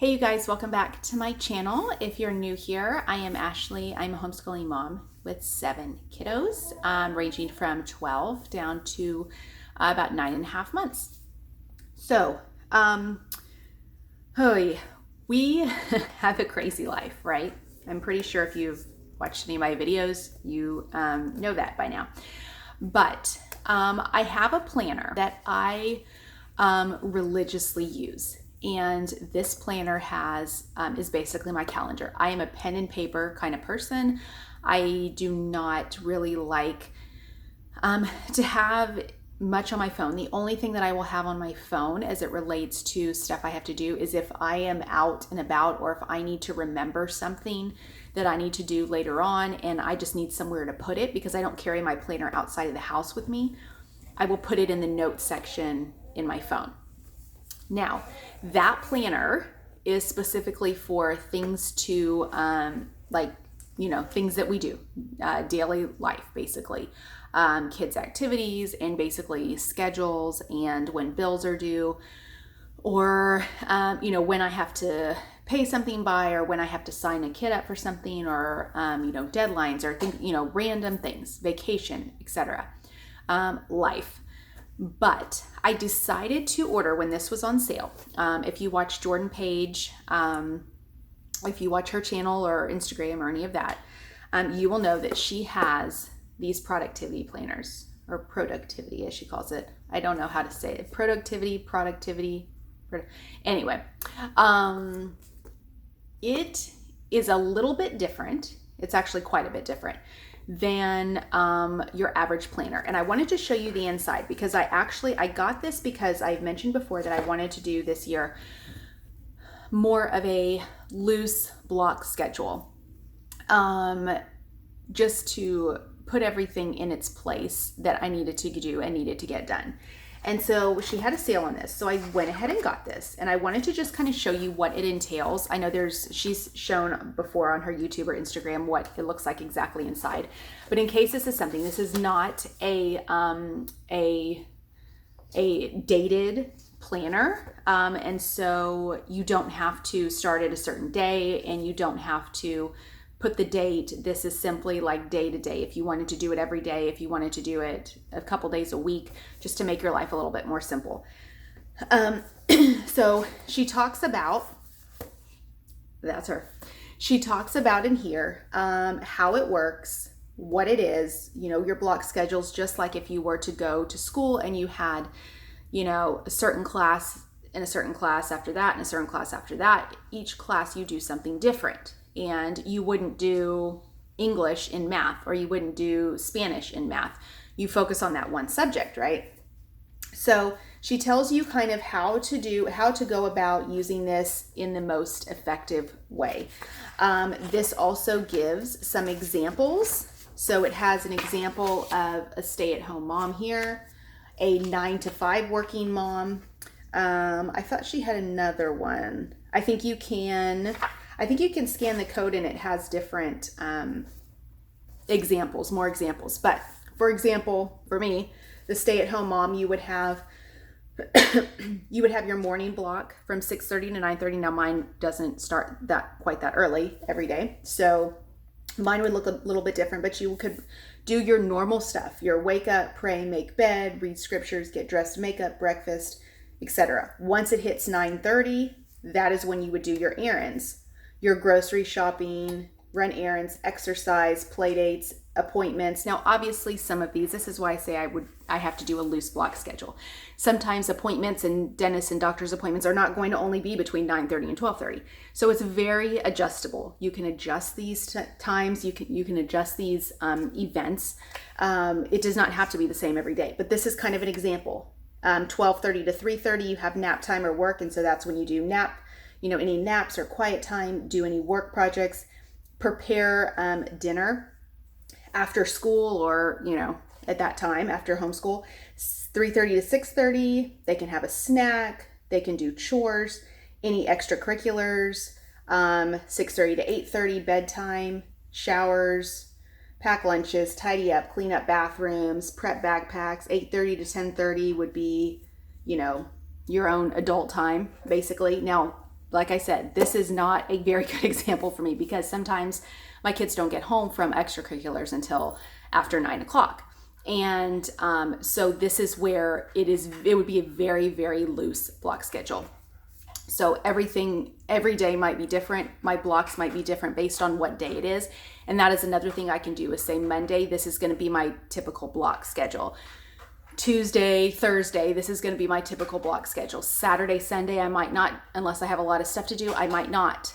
Hey you guys, welcome back to my channel. If you're new here, I am Ashley. I'm a homeschooling mom with 7 kiddos, ranging from 12 down to about 9.5 months. So, we have a crazy life, right? I'm pretty sure if you've watched any of my videos, you know that by now. But I have a planner that I religiously use. And this planner is basically my calendar. I am a pen and paper kind of person. I do not really like to have much on my phone. The only thing that I will have on my phone as it relates to stuff I have to do is if I am out and about or if I need to remember something that I need to do later on and I just need somewhere to put it because I don't carry my planner outside of the house with me. I will put it in the notes section in my phone. Now, that planner is specifically for things to, things that we do, daily life, basically. Kids' activities and basically schedules and when bills are due or, when I have to pay something by or when I have to sign a kid up for something or, deadlines or random things, vacation, etc. Life. But I decided to order when this was on sale. If you watch Jordan Page, if you watch her channel or Instagram or any of that, you will know that she has these productivity planners or productivity as she calls it. I don't know how to say it. Productivity. Anyway, it is a little bit different. It's actually quite a bit different than your average planner. And I wanted to show you the inside because I got this because I've mentioned before that I wanted to do this year more of a loose block schedule, just to put everything in its place that I needed to do and needed to get done. And so she had a sale on this. So I went ahead and got this and I wanted to just kind of show you what it entails. I know she's shown before on her YouTube or Instagram what it looks like exactly inside. But in case this is not a dated planner. And so you don't have to start at a certain day and you don't have to put the date. This is simply like day to day. If you wanted to do it every day, if you wanted to do it a couple days a week, just to make your life a little bit more simple. So she talks about, that's her. She talks about in here how it works, what it is, your block schedules, just like if you were to go to school and you had, a certain class and a certain class after that and a certain class after that. Each class you do something different. And you wouldn't do English in math or you wouldn't do Spanish in math. You focus on that one subject, right? So she tells you kind of how to go about using this in the most effective way. This also gives some examples. So it has an example of a stay-at-home mom here, a 9-to-5 working mom. I thought she had another one. I think you can scan the code and it has different more examples. But for example, for me, the stay-at-home mom, you would have your morning block from 6:30 to 9:30. Now mine doesn't start quite that early every day. So mine would look a little bit different, but you could do your normal stuff. Your wake up, pray, make bed, read scriptures, get dressed, make up, breakfast, etc. Once it hits 9:30, that is when you would do your errands. Your grocery shopping, run errands, exercise, play dates, appointments. Now, obviously some of this is why I say I have to do a loose block schedule. Sometimes appointments and dentist and doctor's appointments are not going to only be between 9:30 and 12:30. So it's very adjustable. You can adjust these times. You can adjust these events. It does not have to be the same every day, but this is kind of an example. 12:30 to 3:30, you have nap time or work. And so that's when you do nap. Any naps or quiet time, do any work projects, prepare dinner after school or, at that time after homeschool. 3:30 to 6:30, they can have a snack, they can do chores, any extracurriculars, 6:30 to 8:30, bedtime, showers, pack lunches, tidy up, clean up bathrooms, prep backpacks. 8:30 to 10:30 would be, your own adult time, basically. Now, like I said, this is not a very good example for me because sometimes my kids don't get home from extracurriculars until after 9 o'clock. And so this is where it would be a very, very loose block schedule. So every day might be different. My blocks might be different based on what day it is. And that is another thing I can do is say Monday, this is going to be my typical block schedule. Tuesday, Thursday, this is going to be my typical block schedule. Saturday, Sunday, I might not, unless I have a lot of stuff to do, I might not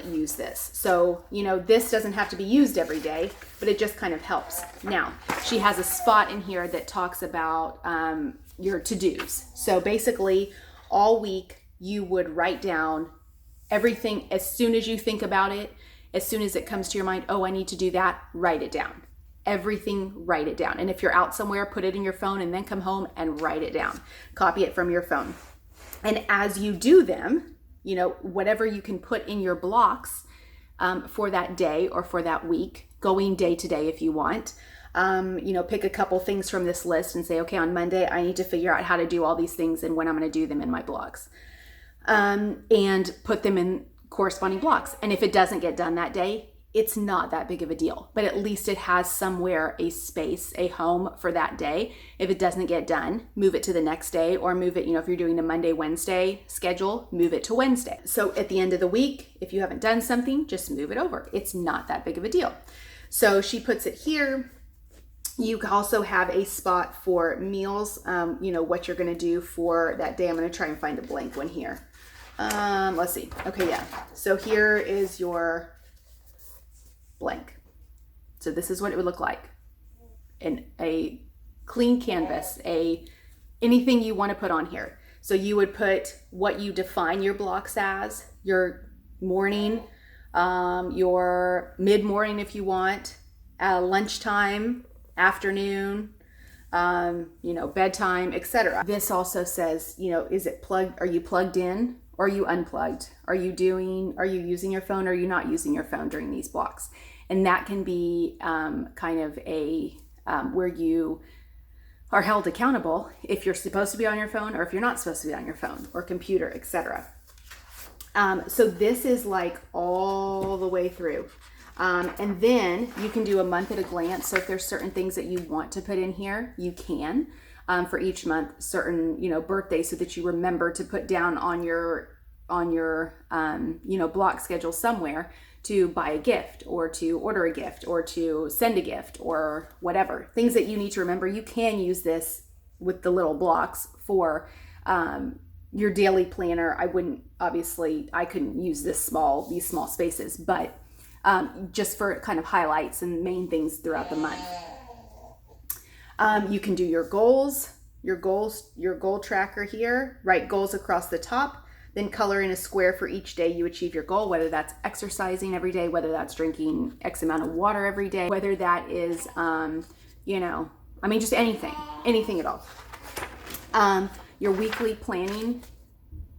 use this. So, this doesn't have to be used every day, but it just kind of helps. Now, she has a spot in here that talks about your to-dos. So basically, all week, you would write down everything as soon as you think about it, as soon as it comes to your mind, oh, I need to do that, write it down. Everything, write it down. And if you're out somewhere, put it in your phone and then come home and write it down. Copy it from your phone. And as you do them, whatever you can put in your blocks for that day or for that week, going day to day if you want, pick a couple things from this list and say, okay, on Monday, I need to figure out how to do all these things and when I'm going to do them in my blocks. And put them in corresponding blocks. And if it doesn't get done that day, it's not that big of a deal, but at least it has somewhere a space, a home for that day. If it doesn't get done, move it to the next day or move it, if you're doing the Monday, Wednesday schedule, move it to Wednesday. So at the end of the week, if you haven't done something, just move it over. It's not that big of a deal. So she puts it here. You also have a spot for meals, what you're going to do for that day. I'm going to try and find a blank one here. Let's see. Okay, yeah. So here is your blank. So this is what it would look like in a clean canvas, anything you want to put on here. So you would put what you define your blocks as, your morning, your mid-morning if you want, lunchtime, afternoon, bedtime, etc. This also says, is it plugged? Are you plugged in? Or are you unplugged? Are you using your phone? Or are you not using your phone during these blocks? And that can be kind of where you are held accountable if you're supposed to be on your phone or if you're not supposed to be on your phone or computer, etc. So this is like all the way through. And then you can do a month at a glance. So if there's certain things that you want to put in here, you can. For each month, certain birthdays, so that you remember to put down on your block schedule somewhere to buy a gift or to order a gift or to send a gift or whatever things that you need to remember. You can use this with the little blocks for your daily planner. I couldn't use these small spaces, but just for kind of highlights and main things throughout the month. You can do your goal tracker here, write goals across the top, then color in a square for each day you achieve your goal, whether that's exercising every day, whether that's drinking X amount of water every day, whether that is, just anything at all. Your weekly planning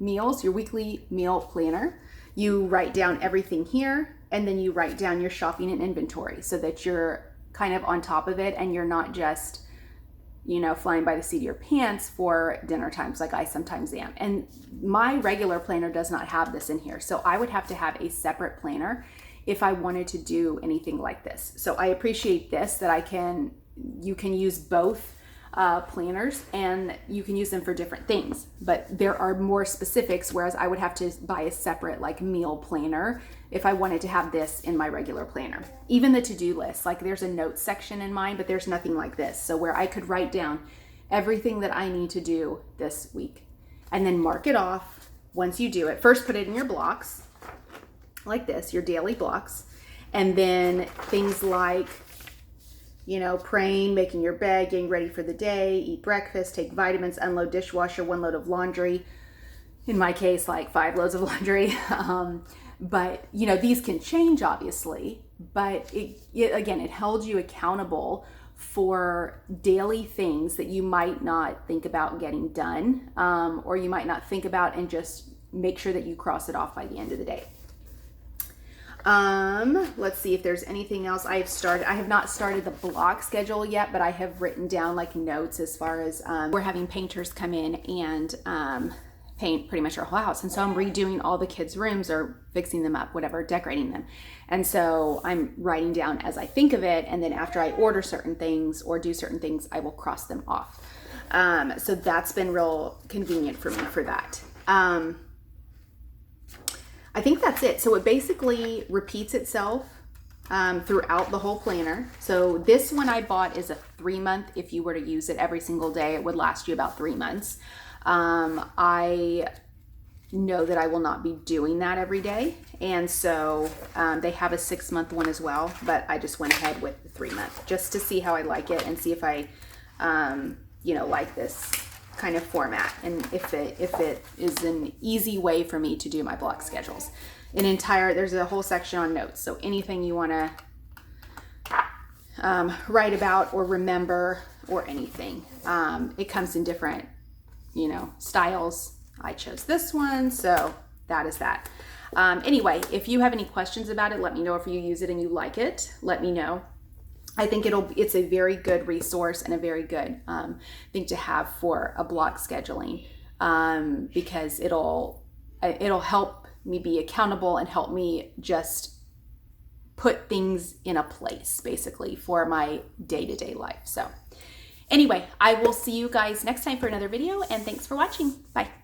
meals, your weekly meal planner, you write down everything here, and then you write down your shopping and inventory so that you're kind of on top of it and you're not just flying by the seat of your pants for dinner times like I sometimes am. And my regular planner does not have this in here. So I would have to have a separate planner if I wanted to do anything like this. So I appreciate this, that you can use both planners and you can use them for different things, but there are more specifics, whereas I would have to buy a separate meal planner if I wanted to have this in my regular planner. Even the to-do list, there's a notes section in mine, but there's nothing like this. So where I could write down everything that I need to do this week and then mark it off once you do it. First, put it in your blocks like this, your daily blocks, and then things like praying, making your bed, getting ready for the day, eat breakfast, take vitamins, unload dishwasher, 1 load of laundry. In my case, 5 loads of laundry. But these can change obviously, but it held you accountable for daily things that you might not think about getting done, or you might not think about, and just make sure that you cross it off by the end of the day. Let's see if there's anything else I have not started the block schedule yet, but I have written down notes as far as we're having painters come in and paint pretty much our whole house. And so I'm redoing all the kids' rooms or fixing them up, whatever, decorating them. And so I'm writing down as I think of it. And then after I order certain things or do certain things, I will cross them off. So that's been real convenient for me for that. I think that's it. So it basically repeats itself throughout the whole planner. So this one I bought is a 3-month. If you were to use it every single day, it would last you about 3 months. I know that I will not be doing that every day. And so they have a 6-month one as well, but I just went ahead with the 3-month just to see how I like it and see if I, like this kind of format and if it is an easy way for me to do my block schedules. There's a whole section on notes. So anything you want to write about or remember or anything. It comes in different, styles. I chose this one, so that is that. Anyway, if you have any questions about it, let me know. If you use it and you like it, let me know. I think it's a very good resource and a very good thing to have for a block scheduling because it'll help me be accountable and help me just put things in a place basically for my day-to-day life. So anyway, I will see you guys next time for another video, and thanks for watching. Bye.